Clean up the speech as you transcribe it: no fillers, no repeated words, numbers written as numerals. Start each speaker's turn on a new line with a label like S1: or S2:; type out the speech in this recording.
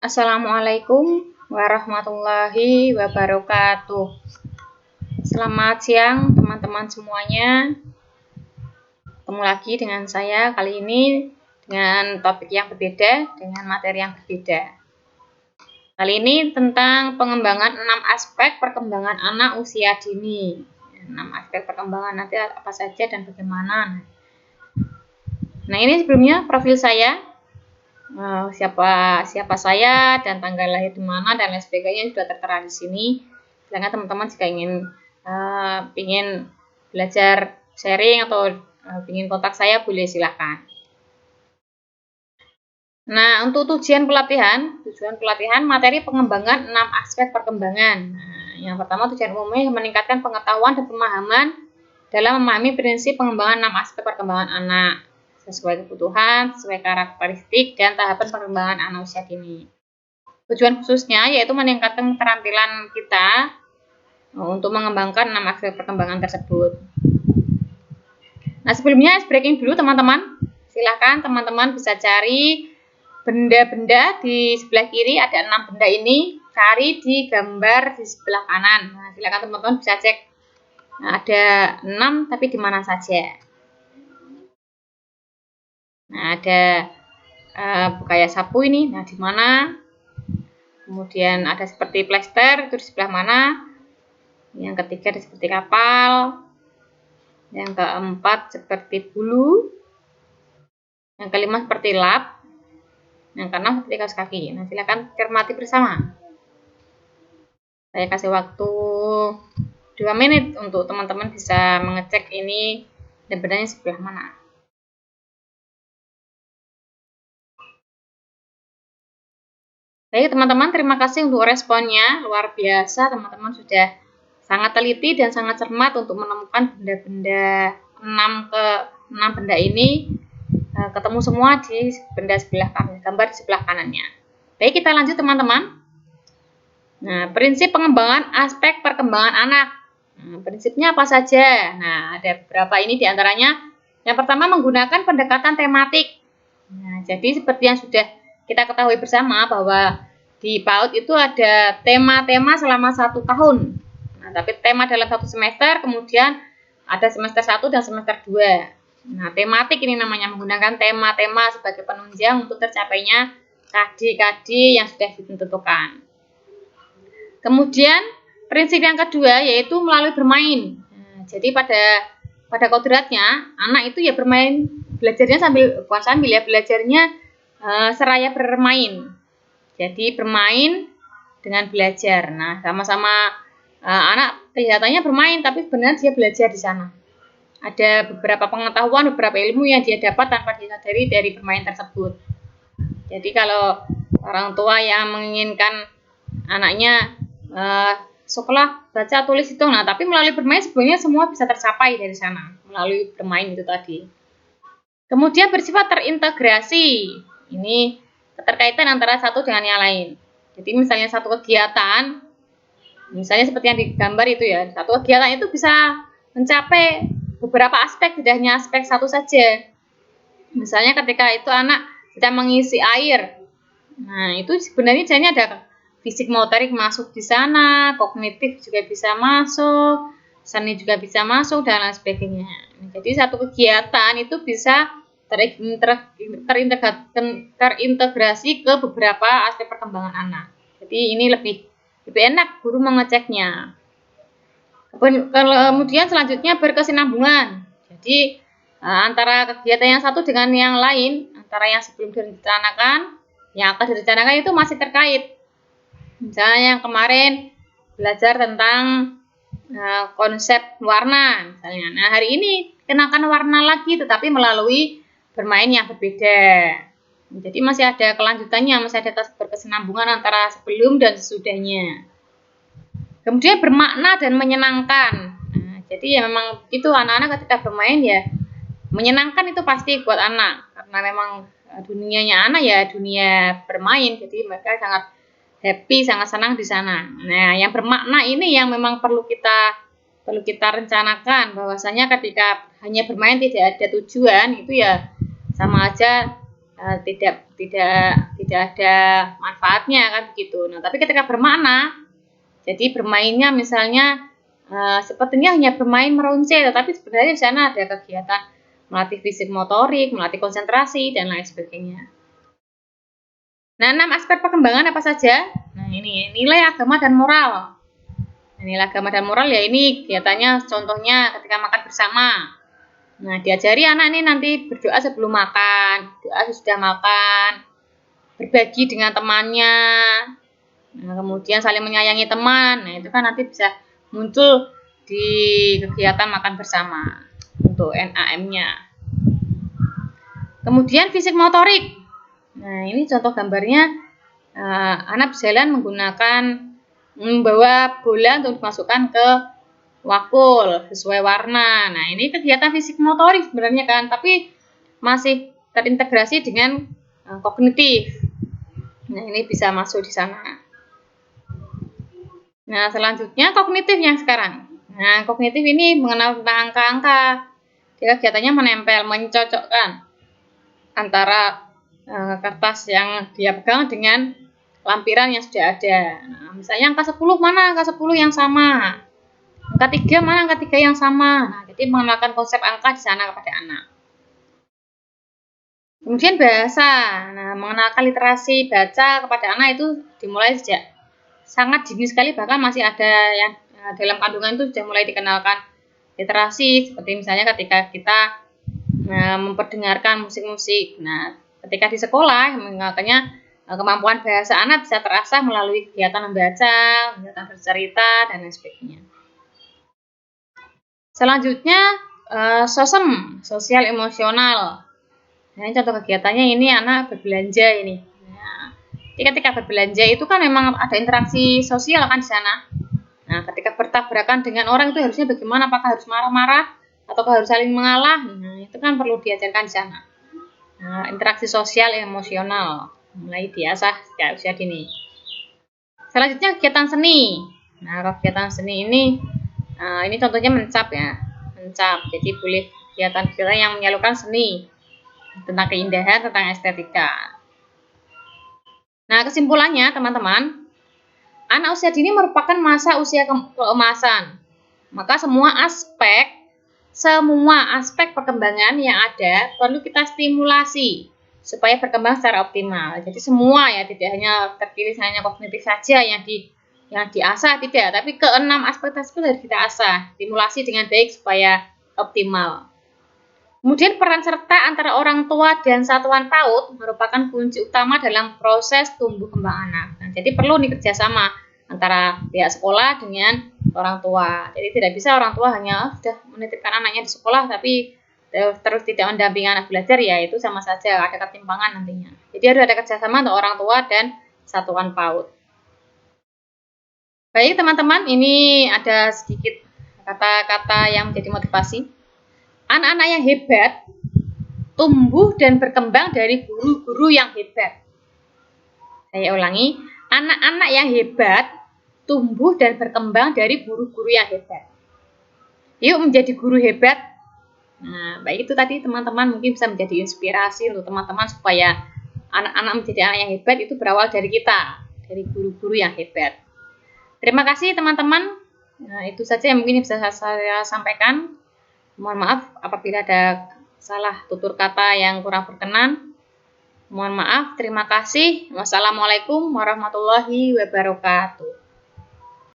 S1: Assalamualaikum warahmatullahi wabarakatuh. Selamat siang teman-teman semuanya. Ketemu lagi dengan saya kali ini dengan topik yang berbeda, dengan materi yang berbeda. Kali ini tentang pengembangan 6 aspek perkembangan anak usia dini. 6 aspek perkembangan nanti apa saja dan bagaimana. Nah, ini sebelumnya profil saya. Siapa saya dan tanggal lahir di mana dan lain sebagainya sudah tertera di sini. Silakan teman-teman jika ingin belajar sharing atau ingin kontak saya boleh silakan. Nah, untuk tujuan pelatihan materi pengembangan 6 aspek perkembangan. Nah, yang pertama tujuan umumnya meningkatkan pengetahuan dan pemahaman dalam memahami prinsip pengembangan 6 aspek perkembangan anak sesuai kebutuhan, sesuai karakteristik dan tahapan perkembangan anak usia dini. Tujuan khususnya yaitu meningkatkan keterampilan kita untuk mengembangkan 6 aspek perkembangan tersebut. Nah, sebelumnya breaking dulu teman-teman. Silakan teman-teman bisa cari benda-benda di sebelah kiri, ada 6 benda ini, cari di gambar di sebelah kanan. Nah, silakan teman-teman bisa cek. Nah, ada 6 tapi di mana saja. Nah, ada kayak sapu ini, nah di mana? Kemudian ada seperti plester, itu di sebelah mana? Yang ketiga ada seperti kapal. Yang keempat seperti bulu. Yang kelima seperti lap. Yang keenam seperti kaos kaki. Nah, silakan cermati bersama. Saya kasih waktu 2 menit untuk teman-teman bisa mengecek ini dan benarnya sebelah mana. Baik teman-teman, terima kasih untuk responnya, luar biasa teman-teman sudah sangat teliti dan sangat cermat untuk menemukan benda-benda 6 benda ini ketemu semua di benda sebelah kanan, gambar di sebelah kanannya. Baik, kita lanjut teman-teman. Nah, prinsip pengembangan aspek perkembangan anak. Nah, prinsipnya apa saja? Nah, ada beberapa ini diantaranya. Yang pertama menggunakan pendekatan tematik. Nah, jadi seperti yang sudah kita ketahui bersama bahwa di PAUD itu ada tema-tema selama 1 tahun. Nah, tapi tema dalam 1 semester, kemudian ada semester 1 dan semester 2. Nah, tematik ini namanya, menggunakan tema-tema sebagai penunjang untuk tercapainya KD-KD yang sudah ditentukan. Kemudian prinsip yang kedua yaitu melalui bermain. Nah, jadi pada kodratnya anak itu ya bermain, belajarnya belajarnya seraya bermain. Jadi bermain dengan belajar. Nah, sama-sama anak kelihatannya bermain tapi sebenarnya dia belajar di sana. Ada beberapa pengetahuan, beberapa ilmu yang dia dapat tanpa disadari dari bermain tersebut. Jadi kalau orang tua yang menginginkan anaknya sekolah baca tulis hitung, nah tapi melalui bermain sebenarnya semua bisa tercapai dari sana melalui bermain itu tadi. Kemudian bersifat terintegrasi, ini keterkaitan antara satu dengan yang lain. Jadi misalnya satu kegiatan, misalnya seperti yang digambar itu ya, satu kegiatan itu bisa mencapai beberapa aspek, tidak hanya aspek satu saja. Misalnya ketika itu anak sedang mengisi air, nah itu sebenarnya jadinya ada fisik motorik masuk di sana, kognitif juga bisa masuk, seni juga bisa masuk dan lain sebagainya. Jadi satu kegiatan itu bisa terintegrasi ke beberapa aspek perkembangan anak. Jadi ini lebih enak guru mengeceknya. Kemudian selanjutnya berkesinambungan. Jadi antara kegiatan yang satu dengan yang lain, antara yang sebelum direncanakan, yang akan direncanakan itu masih terkait. Misalnya yang kemarin belajar tentang konsep warna misalnya. Nah, hari ini kenakan warna lagi tetapi melalui bermain yang berbeda. Jadi masih ada kelanjutannya, masih ada berkesinambungan antara sebelum dan sesudahnya. Kemudian bermakna dan menyenangkan. Nah, jadi ya memang itu anak-anak ketika bermain ya menyenangkan itu pasti buat anak karena memang dunianya anak ya dunia bermain, jadi mereka sangat happy, sangat senang di sana. Nah, yang bermakna ini yang memang perlu kita rencanakan bahwasanya ketika hanya bermain tidak ada tujuan itu ya sama aja tidak ada manfaatnya kan begitu. Nah, tapi ketika bermakna, jadi bermainnya misalnya sepertinya hanya bermain meruncing, tetapi sebenarnya di sana ada kegiatan melatih fisik motorik, melatih konsentrasi dan lain sebagainya. Nah, 6 aspek perkembangan apa saja? Nah, ini nilai agama dan moral. Nilai agama dan moral ya ini kegiatannya contohnya ketika makan bersama. Nah, diajari anak ini nanti berdoa sebelum makan, doa sesudah makan, berbagi dengan temannya, nah, kemudian saling menyayangi teman. Nah, itu kan nanti bisa muncul di kegiatan makan bersama untuk NAM-nya. Kemudian fisik motorik. Nah, ini contoh gambarnya anak berjalan menggunakan membawa bola untuk dimasukkan ke wakul sesuai warna. Nah, ini kegiatan fisik motorik sebenarnya kan, tapi masih terintegrasi dengan kognitif. Nah, ini bisa masuk di sana. Nah, selanjutnya kognitif yang sekarang. Nah, kognitif ini mengenal tentang angka-angka. Dia kegiatannya menempel, mencocokkan antara kertas yang dia pegang dengan lampiran yang sudah ada. Nah, misalnya angka 10 mana angka 10 yang sama? Angka 3 mana angka 3 yang sama? Nah, jadi mengenalkan konsep angka di sana kepada anak. Kemudian bahasa. Nah, mengenalkan literasi baca kepada anak itu dimulai sejak sangat dini sekali, bahkan masih ada yang dalam kandungan itu sudah mulai dikenalkan literasi, seperti misalnya ketika kita memperdengarkan musik-musik. Nah, ketika di sekolah mengenalkannya kemampuan bahasa anak bisa terasah melalui kegiatan membaca, kegiatan bercerita dan lain sebagainya. Selanjutnya SOSEM, sosial emosional. Nah, ini contoh kegiatannya ini anak berbelanja ini. Nah, ketika berbelanja itu kan memang ada interaksi sosial kan di sana. Nah, ketika bertabrakan dengan orang itu harusnya bagaimana? Apakah harus marah-marah ataukah harus saling mengalah? Nah, itu kan perlu diajarkan di sana. Nah, interaksi sosial emosional mulai diasah sejak usia dini. Selanjutnya kegiatan seni. Nah, kegiatan seni ini contohnya mencap ya, mencap. Jadi boleh kegiatan-kegiatan yang menyalurkan seni tentang keindahan, tentang estetika. Nah, kesimpulannya teman-teman, anak usia dini merupakan masa usia keemasan. Maka semua aspek perkembangan yang ada perlu kita stimulasi supaya berkembang secara optimal. Jadi semua ya, tidak hanya terpilih hanya kognitif saja yang diasah, tidak, tapi keenam aspek tersebut harus kita asah, stimulasi dengan baik supaya optimal. Kemudian peran serta antara orang tua dan satuan PAUD merupakan kunci utama dalam proses tumbuh kembang anak. Nah, jadi perlu nih kerjasama antara pihak sekolah dengan orang tua. Jadi tidak bisa orang tua hanya sudah menitipkan anaknya di sekolah tapi terus tidak mendampingi anak belajar, ya itu sama saja ada ketimpangan nantinya. Jadi harus ada kerjasama antara orang tua dan satuan PAUD. Baik teman-teman, ini ada sedikit kata-kata yang menjadi motivasi. Anak-anak yang hebat tumbuh dan berkembang dari guru-guru yang hebat. Saya ulangi, anak-anak yang hebat tumbuh dan berkembang dari guru-guru yang hebat. Yuk menjadi guru hebat. Nah, baik itu tadi teman-teman mungkin bisa menjadi inspirasi untuk teman-teman supaya anak-anak menjadi anak yang hebat itu berawal dari kita, dari guru-guru yang hebat. Terima kasih teman-teman. Nah, itu saja yang mungkin bisa saya sampaikan. Mohon maaf apabila ada salah tutur kata yang kurang berkenan. Mohon maaf, terima kasih. Wassalamualaikum warahmatullahi wabarakatuh.